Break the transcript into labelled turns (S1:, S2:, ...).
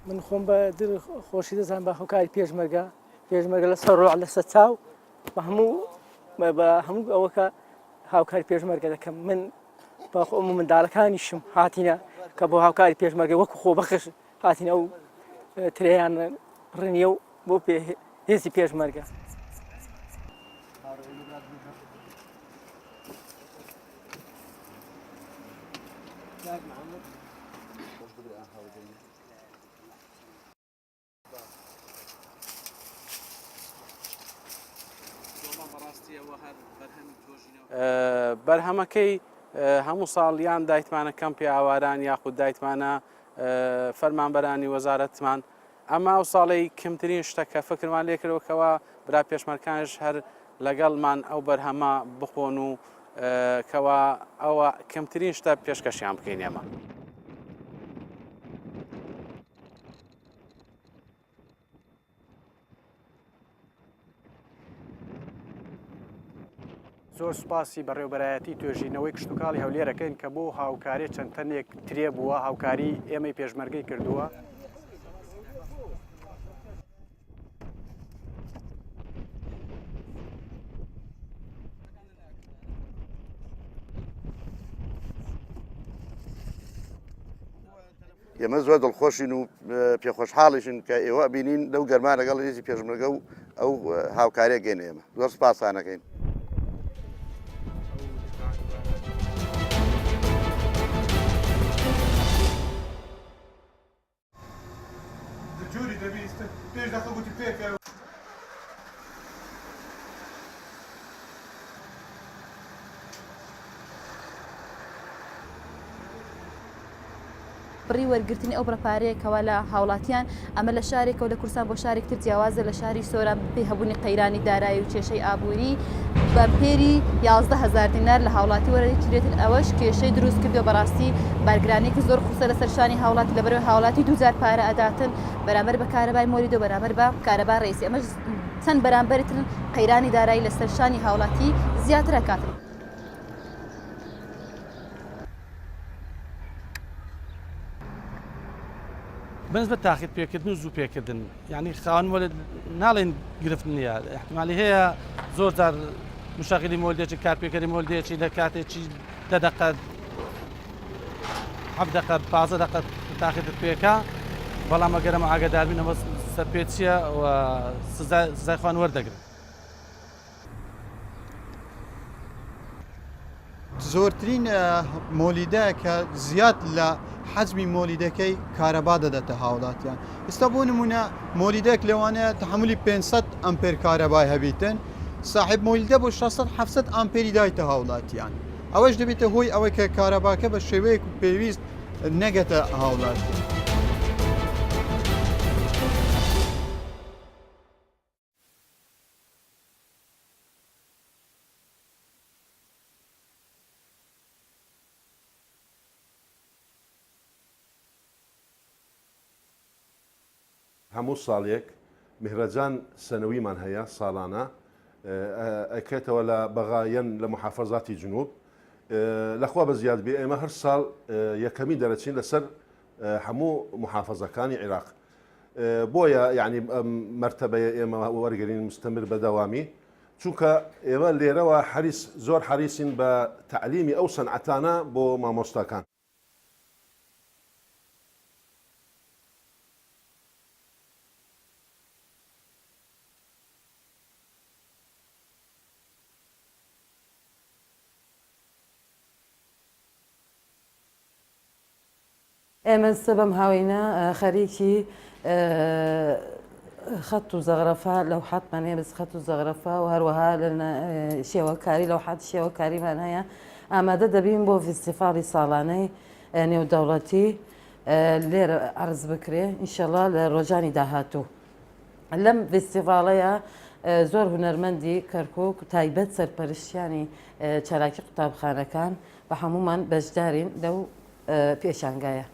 S1: من خۆم بە خۆشی دەزانم بە هۆکاری پێشمەرگە لە سەر ڕۆع لەسەر چاو بە هەموو ئەوە کە هاوکاری پێشمەرگە دەکەم من بە منداڵەکانیشم هاتینە کە بۆ هاوکاری پێشمەرگە وەکو خۆبەخش هاتینە و ترێیان ڕنیە و بۆ هێزی پێشمەرگە.
S2: بەرهەمەکەی هەموو ساڵیان دایتمانە کەمپی ئاواران یاخود دایتمانە فەرمانبەرانی وەزارەتمان ئەمە ئەو ساڵی کەمترین شتەکە فکرمان لێکردەوەکەوە برا پێشمەرکانش هەر لەگەڵمان ئەو بەرهەمە بخۆن و کەوا ئەوە کەمترین شتە پێشکەشیان بکەین ئێمە.
S3: زۆر سوپاسی بەڕێوەبەرایەتی توێژینەوەی کشتتوکاڵی هەولێرەکەین کە بۆ هاوکاری چەند تەنێک ترێ بووە هاوکاری ئێمەی پێشمەرگەی کردووە.
S4: ئێمە زۆر دڵخۆشین و پێخۆشحاڵیشن کە ئێوە بینین لەو گەرمان لەگەڵ هێزی پێشمەرگە و ئەو هاوکاریە گەین ئێمە زۆر سوپاسانەکەین.
S5: بڕی وەرگرتنی ئەو بڕپارەیەکەوە لە هاوڵاتیان ئەمە لە شارێکەوە لە کورسان بۆ شارێکتر جیاوازە لە شاری سۆران پێی هەبوونی قەیرانی دارایی و کێشەی ئابووری بەمپێری 11,000 دینار لە هاوڵاتی وەرەگرێتن ئەوەش کێشەی دروست کردو بەڕاستی بارگرانێکی زۆر قوسە لەسەر شانی هاوڵاتی لەبەرەوەی هاوڵاتی 2000 پارە ئەداتن بەرامبەر بە کارەبای مۆریدۆ بەرامبەر بە کارەبا ڕێیسی ئەمەش چەند بەرامبەرتن قەیرانی دارایی لەسەر شانی هاوڵاتی زیاتر ئەکاتن.
S6: بنسبة تاخير بيكردن و زوو پێکردن یعنی خاوەن مۆلد ناڵێن گرفت نییە احتمالی هەیە زۆر جار مشاغلی مۆلدێکی کارپێکەری مۆلدێکی لە کاتێکی 10 دقە 7 دقە 15 دقە تاخیرت پێکا بەڵام ئەگەرەمە ئاگاداربینەوە سەرپێچیە و سزای خوان وەردەگرن.
S7: زۆرترین مۆلیدەیە کە زیاد لە حەزمی مۆلیدەکەی کارەبا دەدەتە هاوڵاتیان. ئێستا بۆ نمونە مۆلیدەک لەوانەیە تەحملی 500 ئەمپێر کارەبای هەبیتن صاحب مۆلیدە بۆ 600 ئەمپێری دایتە هاوڵاتیان ئەوەش دەبێتە هۆی ئەوەی کە کارەباکە بە شێوەیەک پێویست نەگەتە هاوڵاتی.
S8: هەموو ساڵێک میهرەجان سەنەویمان هەیە ساڵانە ئەکرێتەوە لە بەغایەن لە محافەزاتی جنوب لەخوا بە زیاد بێ ئێمە هەر ساڵ یەکەمی دەرەچین لەسەر هەموو محافەزەکانی عێراق بۆیە یعنی مەرتەبەیە ئێمە وەرگرین مستەمر بەدەوامی چونکە ئێمە لێرەوە زۆر حەریسین بە تعلیمی ئەو سەنعەتانە بۆ مامۆستاکان.
S9: ئێمە سبەم هاوینە خەریکی خەت و زەغرەفا لەو حاتمان بس خەت و زەغرەفا و هەروەها شێوەکاری لەو حات شێوەکاریمان هەیە ئامادە دەبین بۆ فستیڤاڵی ساڵانەی نێودەوڵەتی لێرە عرض بکرێ ئینشەڵا لە ڕۆژانی داهاتوو. لەم فستیڤاڵەیە زۆر هونەرمەندی کەرکک تایبەت سەرپەرشتیانی چالاکی قوتابخانەکان بە هەمومان بەشدارین لەو پێشانگایە.